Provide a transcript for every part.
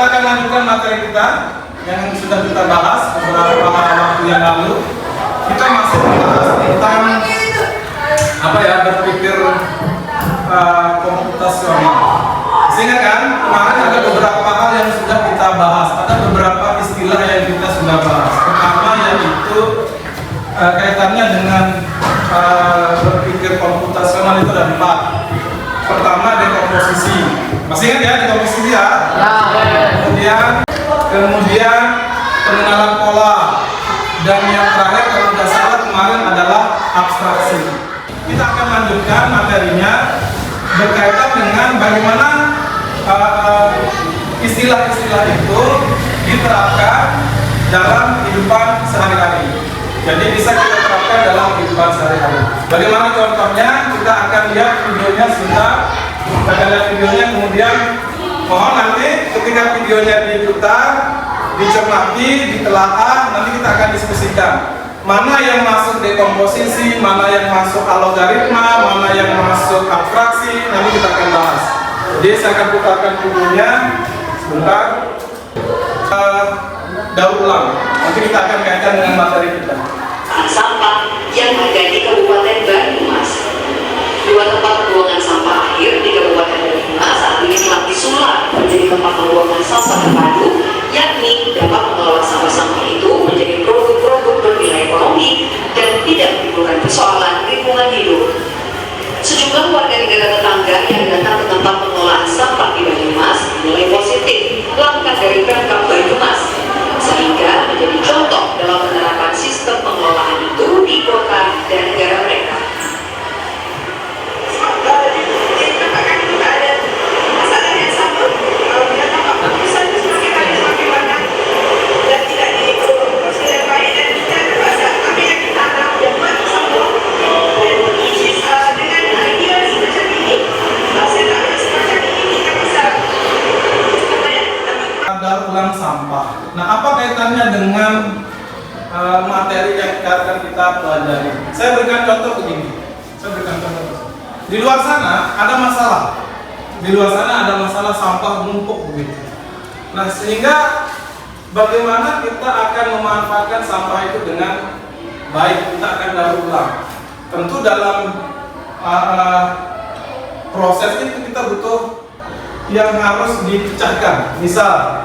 kita akan lanjutkan materi kita yang sudah kita bahas beberapa waktu yang lalu. Kita masih membahas tentang berpikir komputasional. Sehingga kan kemarin ada beberapa hal yang sudah kita bahas, ada beberapa istilah yang kita sudah bahas. Pertama yaitu kaitannya dengan berpikir komputasional itu ada 4. Pertama dekomposisi. Masih ingat ya dekomposisi ya? Kemudian pengenalan pola, dan yang terakhir kalau tidak salah kemarin adalah abstraksi. Kita akan lanjutkan materinya berkaitan dengan bagaimana istilah-istilah itu diterapkan dalam kehidupan sehari-hari. Jadi bisa kita terapkan dalam kehidupan sehari-hari. Bagaimana contohnya? Kita akan lihat videonya sebentar. Kita akan lihat videonya, kemudian mohon nanti ketika videonya diputar, dicermati, ditelaah, nanti kita akan diskusikan mana yang masuk dekomposisi, mana yang masuk algoritma, mana yang masuk abstraksi, nanti kita akan bahas. Jadi saya akan putarkan videonya sebentar. Daur ulang, nanti kita akan kaitkan dengan materi kita. Sampah yang ada di Kabupaten Banyumas. 2 tempat pembuangan sampah akhir di Kabupaten Banyumas saat ini telah disulap menjadi tempat pembuangan sampah terpadu, yakni dapat mengelola sampah-sampah itu menjadi produk-produk bernilai ekonomi dan tidak menimbulkan persoalan lingkungan hidup. Sejumlah warga negara tetangga yang datang ke tempat pengelolaan sampah di Banyumas menilai positif langkah dari Pemkab Banyumas, sehingga menjadi contoh dalam menerapkan sistem pengelolaan itu di kota dan negara mereka. Ulang sampah. Nah, apa kaitannya dengan materi yang akan kita pelajari? Saya berikan contoh begini. Di luar sana ada masalah. Di luar sana ada masalah sampah menumpuk begitu. Nah, sehingga bagaimana kita akan memanfaatkan sampah itu dengan baik? Kita akan daur ulang. Tentu dalam proses itu kita butuh yang harus dipecahkan. Misal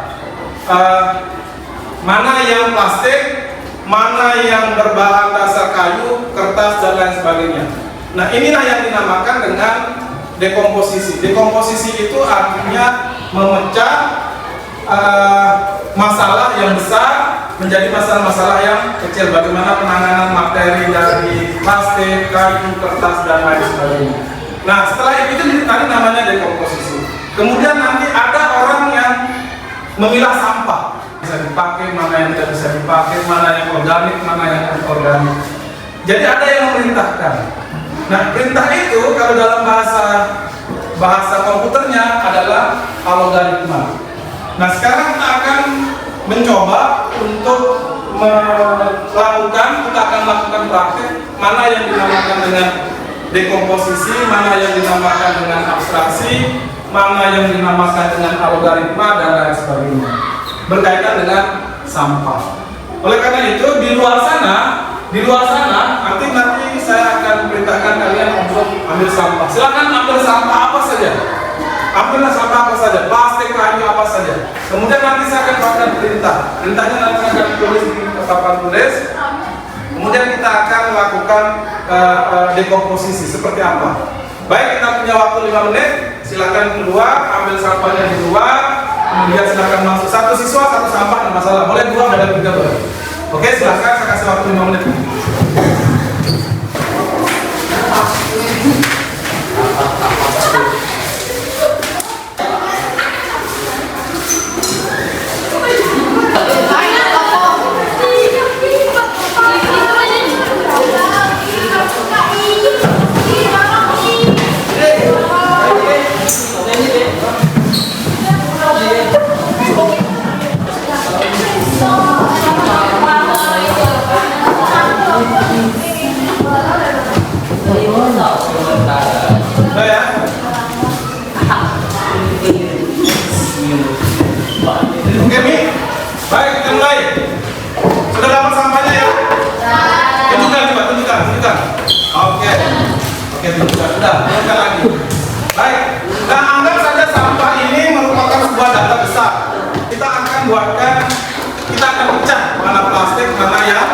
mana yang plastik, mana yang berbahan dasar kayu, kertas, dan lain sebagainya. Nah, inilah yang dinamakan dengan dekomposisi. Dekomposisi itu artinya memecah masalah yang besar menjadi masalah-masalah yang kecil. Bagaimana penanganan materi dari plastik, kayu, kertas, dan lain sebagainya. Nah, setelah itu tadi namanya dekomposisi. Kemudian nanti ada orang yang memilah sampah, bisa dipakai, mana yang tidak bisa dipakai, mana yang organik, mana yang anorganik. Jadi ada yang memerintahkan. Nah, perintah itu kalau dalam bahasa komputernya adalah algoritma. Nah, sekarang kita akan mencoba untuk kita akan melakukan praktik mana yang dinamakan dengan dekomposisi, mana yang dinamakan dengan abstraksi, mana yang dinamakan dengan algoritma, dan lain sebagainya berkaitan dengan sampah. Oleh karena itu di luar sana nanti saya akan perintahkan kalian untuk ambil sampah. Silakan ambil sampah apa saja. Ambillah sampah apa saja, plastik, kayu, apa saja. Kemudian nanti saya akan berikan perintah. Perintahnya nanti akan tulis di papan tulis. Kemudian kita akan melakukan dekomposisi seperti apa. Baik, kita punya waktu 5 menit. Silakan keluar, ambil sampahnya di luar. Kemudian silakan masuk. 1 siswa 1 sampah, tidak masalah. Boleh 2, ada 3 boleh. Oke, silakan saya kasih waktu 5 menit. Oke, Mi? Baik, kita mulai. Sudah dapat sampahnya ya? Tunjukkan, coba, tunjukkan. Oke, tunjukkan. Sudah, tunjukkan lagi. Baik, nah anggap saja sampah ini merupakan sebuah data besar. Kita akan pecah mana plastik, mana yang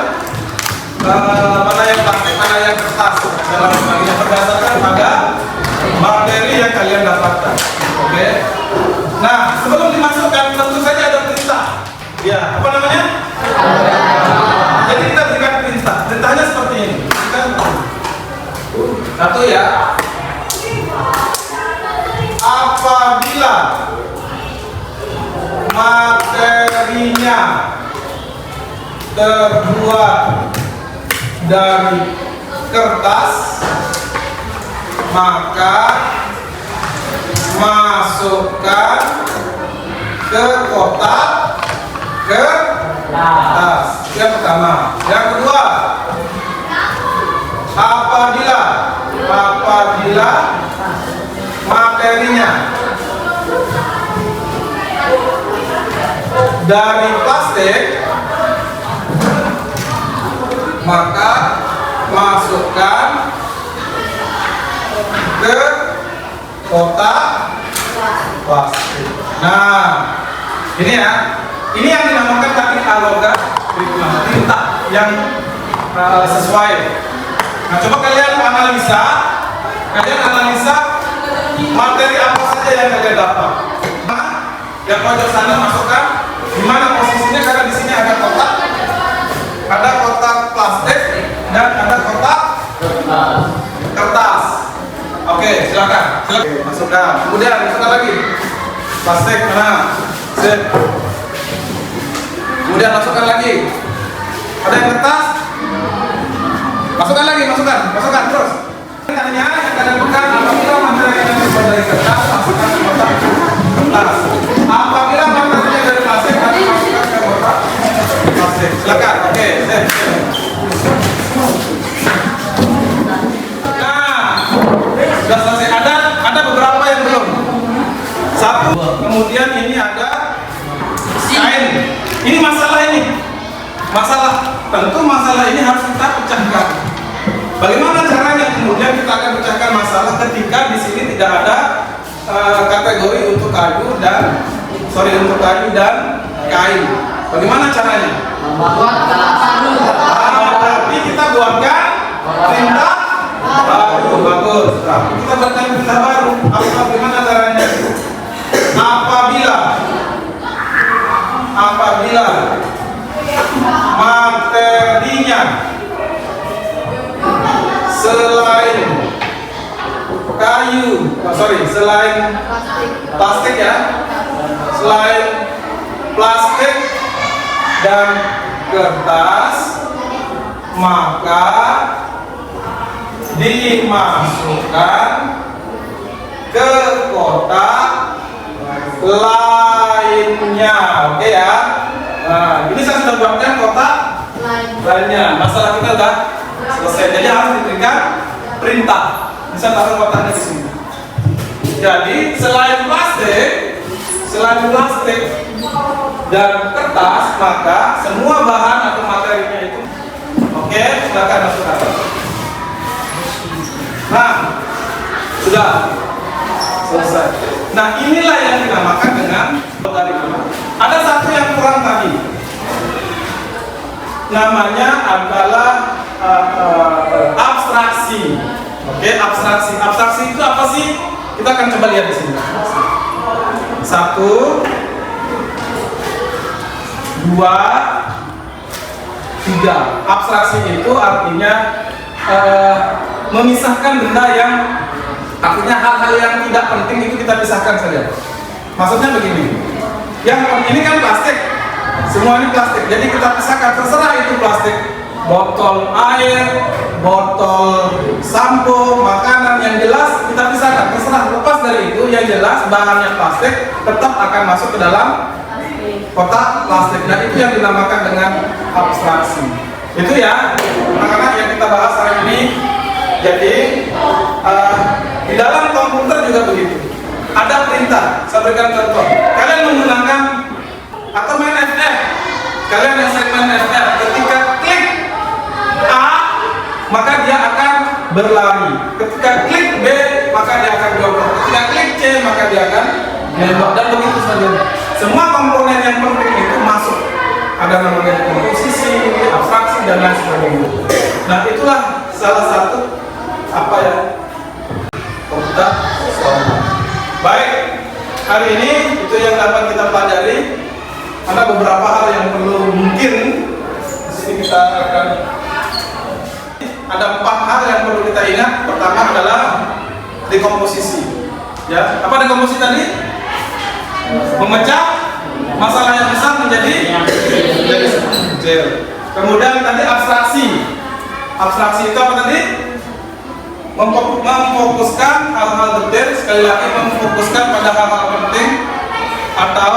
plastik, mana yang kertas. Dalam bagian berdasarkan pada materi yang kalian dapatkan. Oke. Nah, sebelum dimasukkan tentu saja ada perintah. Ya, apa namanya? Jadi kita berikan perintah. Perintahnya seperti ini. Satu ya. Apabila materinya terbuat dari kertas, maka masukkan ke kotak kertas. Yang pertama. Yang kedua, apabila materinya dari plastik, maka masukkan ke kotak plastik. Nah, ini ya. Ini yang dinamakan teknik aloga tinta yang sesuai. Nah, coba kalian analisa materi apa saja yang kalian dapat. Nah, yang pojok sana masukkan di mana posisinya, karena di sini ada kotak plastik dan ada kotak kertas. Oke, silakan. Masukkan. Kemudian masukkan lagi plastik mana? Sip. Kemudian masukkan lagi. Ada yang kertas? Masukkan lagi, masukkan terus. Yang kalian bukan apabila materi yang terbuat dari kertas, masukkan ke kotak kertas. Apabila materinya dari plastik, masukkan ke kotak plastik. Silakan. Oke, sip. Nah, sudah selesai. Ada beberapa yang belum. Satu. Kemudian ini ada kain. Ini masalah. Tentu masalah ini harus kita pecahkan. Bagaimana caranya? Kemudian kita akan pecahkan masalah ketika di sini tidak ada kategori untuk kayu dan kain. Bagaimana caranya? Berarti kita buatkan perintah baru. Bagus. Kita buatkan perintah baru. Bagaimana caranya? Apabila materinya selain plastik ya, selain plastik dan kertas, maka dimasukkan ke kotak lainnya. Oke ya. Nah, ini saya sudah buatkan kotak lainnya. Masalah kita sudah selesai. Jadi harus diberikan perintah. Bisa taruh kotaknya di sini. Jadi selain plastik dan kertas, maka semua bahan atau materinya itu. Oke, silakan masukkan. Nah, sudah selesai. Nah, inilah yang dinamakan dengan dari. Ada satu yang kurang tadi. Namanya adalah abstraksi. Oke, abstraksi. Abstraksi itu apa sih? Kita akan coba lihat di sini. 1, 2, 3. Abstraksi itu artinya memisahkan benda yang artinya hal-hal yang tidak penting itu kita pisahkan saja. Maksudnya begini. Yang ini kan plastik. Semua ini plastik. Jadi kita pisahkan, terserah itu plastik botol air, botol sampo, makanan, yang jelas kita pisahkan, terserah. Lepas dari itu, yang jelas bahannya plastik tetap akan masuk ke dalam kotak plastik. Nah, itu yang dinamakan dengan abstraksi. Itu ya, anak-anak yang kita bahas hari ini. Jadi di dalam komputer juga begitu. Ada perintah. Saya berikan contoh. Kalian menggunakan Kalian yang sering main FR, ketika klik A, maka dia akan berlari. Ketika klik B, maka dia akan jongkok. Ketika klik C, maka dia akan menembak, dan begitu saja. Semua komponen yang penting itu masuk. Ada namanya komposisi, abstraksi, dan lain sebagainya. Nah, itulah salah satu apa ya, komputer soal. Baik, hari ini itu yang dapat kita pelajari. Ada beberapa hal yang perlu mungkin di sini kita akan. Ada 4 hal yang perlu kita ingat. Pertama adalah dekomposisi. Ya, apa dekomposisi tadi? Memecah masalah yang besar menjadi kecil. Kemudian tadi abstraksi. Abstraksi itu apa tadi? Memfokuskan hal-hal detail, sekali lagi memfokuskan pada hal-hal penting atau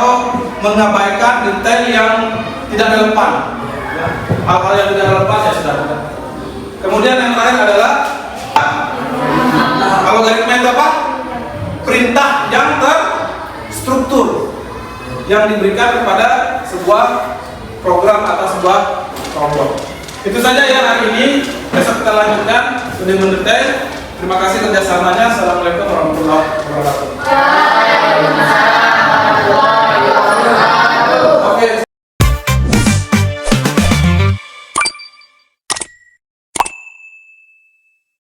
mengabaikan detail yang tidak relevan. Hal-hal yang tidak relevan ya sudah. Kemudian yang terakhir adalah algoritma itu apa? Perintah yang terstruktur yang diberikan kepada sebuah program atau sebuah kelompok. Itu saja ya hari ini. Besok kita lanjutkan lebih mendetail. Terima kasih kerjasamanya. Assalamualaikum warahmatullahi wabarakatuh.